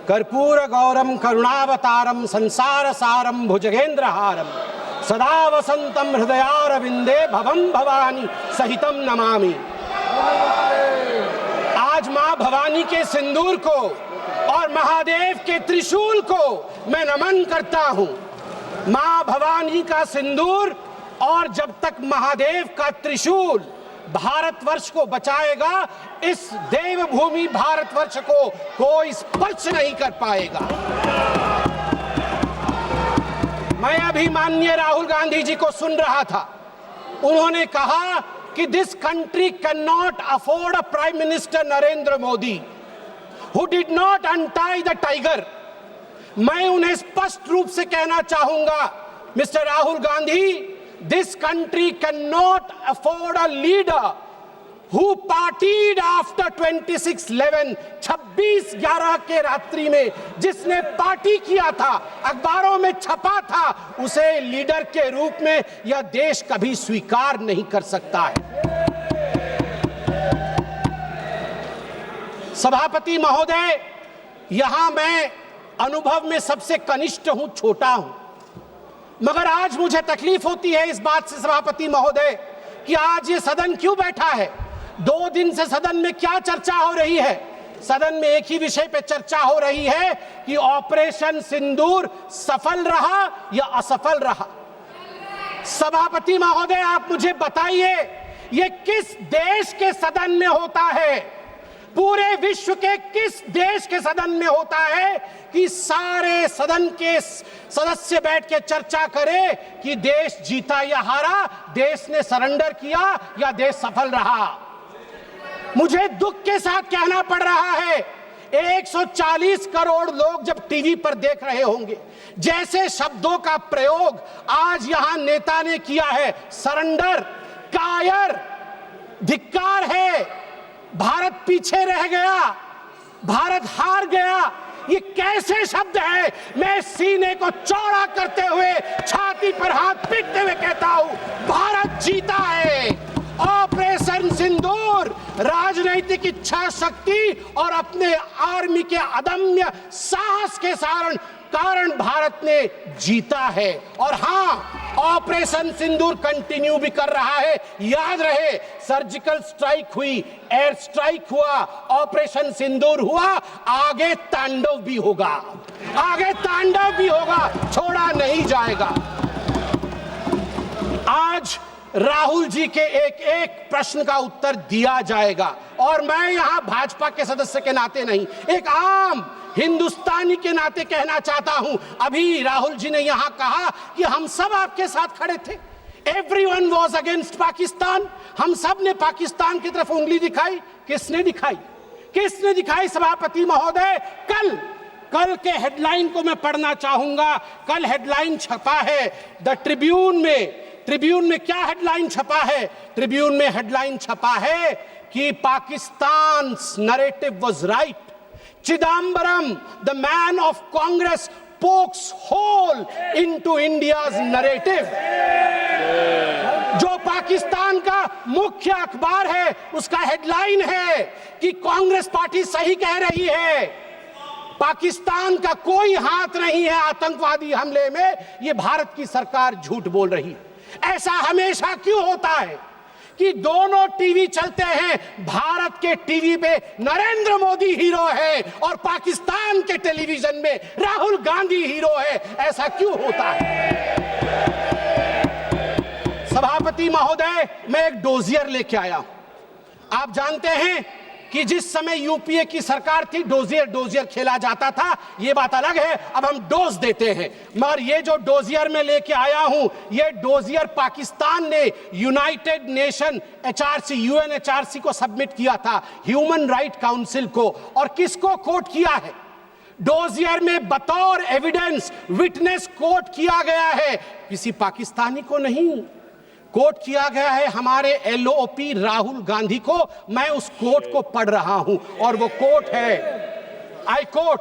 कर्पूर गौरम करुणावतारम संसार सारम भुजगेंद्रहारम सदा वसंतम हृदयारविंदे भवम भवानी सहितम नमामि। आज मां भवानी के सिंदूर को और महादेव के त्रिशूल को मैं नमन करता हूं। मां भवानी का सिंदूर और जब तक महादेव का त्रिशूल भारतवर्ष को बचाएगा, इस देवभूमि भारतवर्ष को कोई स्पर्श नहीं कर पाएगा। मैं अभी माननीय राहुल गांधी जी को सुन रहा था। उन्होंने कहा कि this country can not afford a prime minister Narendra Modi who did not untie the tiger. मैं उन्हें स्पष्ट रूप से कहना चाहूंगा, mister Rahul Gandhi, this country cannot afford a leader who partied after 26/11, 26/11 के रात्रि में जिसने पार्टी किया था, अखबारों में छपा था, उसे लीडर के रूप में यह देश कभी स्वीकार नहीं कर सकता है। सभापति महोदय, यहां मैं अनुभव में सबसे कनिष्ठ हूं, छोटा हूं, मगर आज मुझे तकलीफ होती है इस बात से सभापति महोदय कि आज ये सदन क्यों बैठा है। 2 दिन से सदन में क्या चर्चा हो रही है? सदन में एक ही विषय पे चर्चा हो रही है कि ऑपरेशन सिंदूर सफल रहा या असफल रहा। सभापति महोदय, आप मुझे बताइए, ये किस देश के सदन में होता है, पूरे विश्व के किस देश के सदन में होता है कि सारे सदन के सदस्य बैठ के चर्चा करें कि देश जीता या हारा, देश ने सरेंडर किया या देश सफल रहा। मुझे दुख के साथ कहना पड़ रहा है, 140 करोड़ लोग जब टीवी पर देख रहे होंगे, जैसे शब्दों का प्रयोग आज यहां नेता ने किया है, सरेंडर, कायर, धिक्कार है, भारत पीछे रह गया, भारत हार गया, ये कैसे शब्द है? मैं सीने को चौड़ा करते हुए, छाती पर हाथ पीटते हुए कहता हूं, भारत जीता है। ऑपरेशन सिंदूर राजनीतिक इच्छा शक्ति और अपने आर्मी के अदम्य साहस के कारण भारत ने जीता है। और हां, ऑपरेशन सिंदूर कंटिन्यू भी कर रहा है। याद रहे, सर्जिकल स्ट्राइक हुई, एयर स्ट्राइक हुआ, ऑपरेशन सिंदूर हुआ, आगे तांडव भी होगा, आगे तांडव भी होगा, छोड़ा नहीं जाएगा। आज राहुल जी के एक एक प्रश्न का उत्तर दिया जाएगा और मैं यहां भाजपा के सदस्य के नाते नहीं, एक आम हिंदुस्तानी के नाते कहना चाहता हूं। अभी राहुल जी ने यहां कहा कि हम सब आपके साथ खड़े थे, एवरीवन वाज अगेंस्ट पाकिस्तान, हम सब ने पाकिस्तान की तरफ उंगली दिखाई। किसने दिखाई? किसने दिखाई सभापति महोदय? कल के हेडलाइन को मैं पढ़ना चाहूंगा। कल हेडलाइन छपा है द ट्रिब्यून में। ट्रिब्यून में क्या हेडलाइन छपा है? ट्रिब्यून में हेडलाइन छपा है कि Pakistan narrative was right, Chidambaram the man of Congress pokes hole into India's narrative। जो पाकिस्तान का मुख्य अखबार है, उसका हेडलाइन है कि कांग्रेस पार्टी सही कह रही है, पाकिस्तान का कोई हाथ नहीं है आतंकवादी हमले में, ये भारत की सरकार झूठ बोल रही है। ऐसा हमेशा क्यों होता है कि दोनों टीवी चलते हैं, भारत के टीवी पे नरेंद्र मोदी हीरो है और पाकिस्तान के टेलीविजन में राहुल गांधी हीरो है? ऐसा क्यों होता है? सभापति महोदय, मैं एक डोजियर लेके आया। आप जानते हैं कि जिस समय यूपीए की सरकार थी, डोजियर खेला जाता था, ये बात अलग है, अब हम डोज देते हैं। मगर ये जो डोजियर मैं लेके आया हूं, ये डोजियर पाकिस्तान ने यूनाइटेड नेशन एचआरसी, यूएनएचआरसी को सबमिट किया था, ह्यूमन राइट काउंसिल को। और किसको कोट किया है? डोजियर में बतौर एविडेंस, विटनेस कोट किया गया है, किसी पाकिस्तानी को नहीं, कोट किया गया है हमारे एलओपी राहुल गांधी को। मैं उस कोट को पढ़ रहा हूं और वो कोट है, I quote,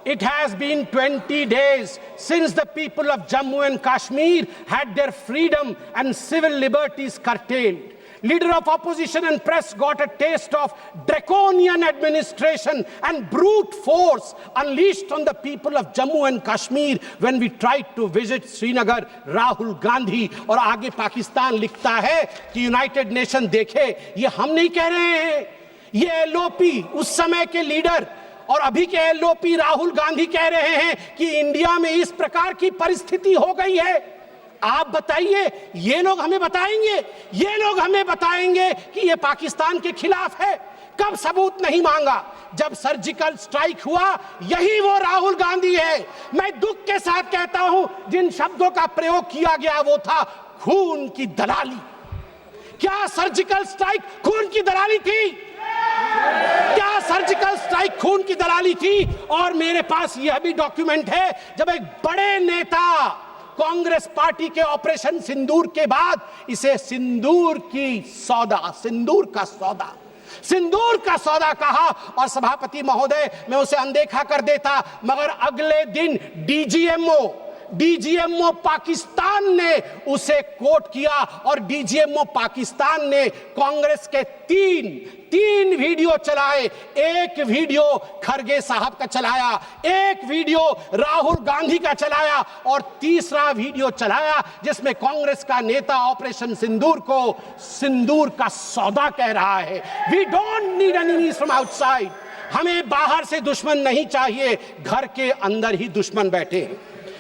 It has been 20 days since the people of Jammu and Kashmir had their freedom and civil liberties curtailed. Leader of opposition and press got a taste of draconian administration and brute force unleashed on the people of Jammu and Kashmir when we tried to visit Srinagar. Rahul Gandhi. और आगे पाकिस्तान लिखता है कि United nation देखे, ये हम नहीं कह रहे हैं, ये एलओपी उस समय के लीडर और अभी के एलओपी राहुल गांधी कह रहे हैं कि इंडिया में इस प्रकार की परिस्थिति हो गई है। आप बताइए, ये लोग हमें बताएंगे कि ये पाकिस्तान के खिलाफ है। कब सबूत नहीं मांगा? जब सर्जिकल स्ट्राइक हुआ, यही वो राहुल गांधी है। मैं दुख के साथ कहता हूं, जिन शब्दों का प्रयोग किया गया वो था खून की दलाली। क्या सर्जिकल स्ट्राइक खून की दलाली थी? क्या सर्जिकल स्ट्राइक खून की दलाली थी? और मेरे पास यह भी डॉक्यूमेंट है, जब एक बड़े नेता कांग्रेस पार्टी के ऑपरेशन सिंदूर के बाद इसे सिंदूर का सौदा कहा और सभापति महोदय मैं उसे अनदेखा कर देता, मगर अगले दिन डीजीएमओ पाकिस्तान ने उसे कोट किया और डीजीएमओ पाकिस्तान ने कांग्रेस के तीन वीडियो चलाए। एक वीडियो खरगे साहब का चलाया, एक वीडियो राहुल गांधी का चलाया और तीसरा वीडियो चलाया जिसमें कांग्रेस का नेता ऑपरेशन सिंदूर को सिंदूर का सौदा कह रहा है। We don't need enemies from outside. हमें बाहर से दुश्मन नहीं चाहिए, घर के अंदर ही दुश्मन बैठे हैं।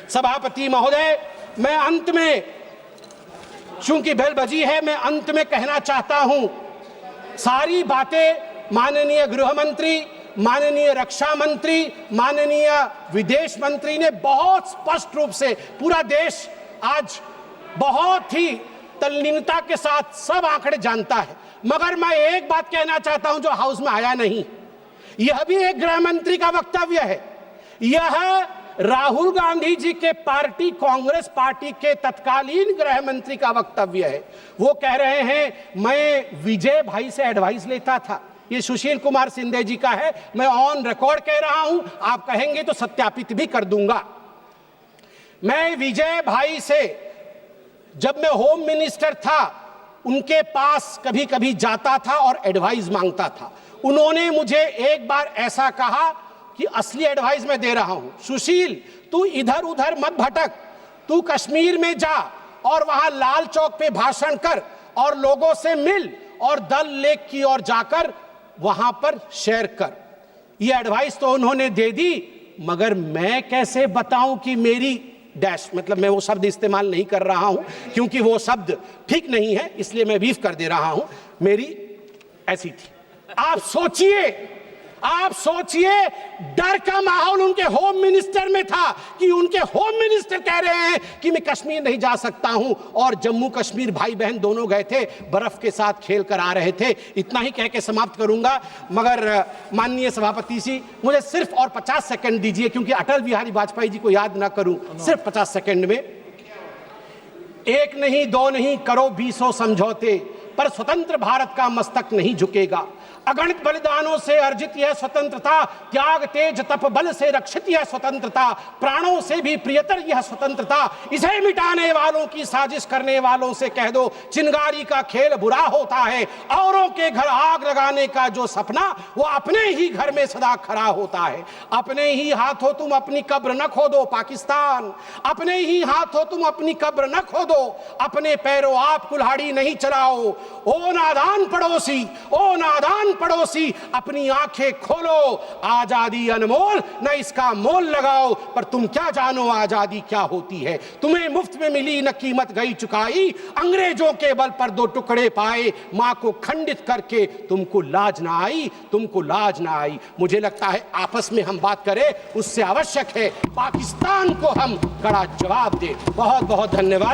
सभापति महोदय, मैं अंत में, चूंकि बेल बजी है, मैं अंत में कहना चाहता हूं, सारी बातें माननीय गृह मंत्री, माननीय रक्षा मंत्री, माननीय विदेश मंत्री ने बहुत स्पष्ट रूप से, पूरा देश आज बहुत ही तल्लीनता के साथ सब आंकड़े जानता है, मगर मैं एक बात कहना चाहता हूं जो हाउस में आया नहीं। यह भी एक गृह मंत्री का वक्तव्य है। यह राहुल गांधी जी के पार्टी कांग्रेस पार्टी के तत्कालीन गृह मंत्री का वक्तव्य है। वो कह रहे हैं मैं विजय भाई से एडवाइस लेता था। ये सुशील कुमार सिंधे जी का है, मैं ऑन रिकॉर्ड कह रहा हूं, आप कहेंगे तो सत्यापित भी कर दूंगा। मैं विजय भाई से, जब मैं होम मिनिस्टर था, उनके पास कभी कभी जाता था और एडवाइस मांगता था। उन्होंने मुझे एक बार ऐसा कहा कि असली एडवाइस मैं दे रहा हूं, सुशील तू इधर उधर मत भटक, तू कश्मीर में जा और वहां लाल चौक पे भाषण कर और लोगों से मिल और दल लेक की ओर जाकर वहां पर शेयर कर। ये एडवाइस तो उन्होंने दे दी, मगर मैं कैसे बताऊं कि मेरी डैश, मतलब मैं वो शब्द इस्तेमाल नहीं कर रहा हूं क्योंकि वो शब्द ठीक नहीं है, इसलिए मैं बीफ कर दे रहा हूं, मेरी ऐसी थी। आप सोचिए डर का माहौल उनके होम मिनिस्टर में था कि उनके होम मिनिस्टर कह रहे हैं कि मैं कश्मीर नहीं जा सकता हूं, और जम्मू कश्मीर भाई बहन दोनों गए थे, बर्फ के साथ खेल कर आ रहे थे। इतना ही कह के समाप्त करूंगा, मगर माननीय सभापति जी मुझे सिर्फ और 50 सेकंड दीजिए, क्योंकि अटल बिहारी वाजपेयी जी को याद ना करूं सिर्फ 50 सेकंड में। एक नहीं दो नहीं करो 20 समझौते, पर स्वतंत्र भारत का मस्तक नहीं झुकेगा। अगणित बलिदानों से अर्जित यह स्वतंत्रता, त्याग तेज तप बल से रक्षित यह स्वतंत्रता, प्राणों से भी प्रियतर यह स्वतंत्रता। इसे मिटाने वालों की साजिश करने वालों से कह दो, चिंगारी का खेल बुरा होता है। औरों के घर आग लगाने का जो सपना, वो अपने ही घर में सदा खड़ा होता है। अपने ही हाथों तुम अपनी कब्र न खोदो पाकिस्तान, अपने ही हाथों तुम अपनी कब्र न खोदो, अपने पैरों आप कुल्हाड़ी नहीं चलाओ। ओ नादान पड़ोसी, अपनी आंखें खोलो, आजादी अनमोल, न इसका मोल लगाओ। पर तुम क्या जानो आजादी क्या होती है, तुम्हें मुफ्त में मिली न कीमत गई चुकाई। अंग्रेजों के बल पर 2 टुकड़े पाए, मां को खंडित करके तुमको लाज ना आई। मुझे लगता है आपस में हम बात करें, उससे आवश्यक है पाकिस्तान को हम कड़ा जवाब दें। बहुत बहुत धन्यवाद।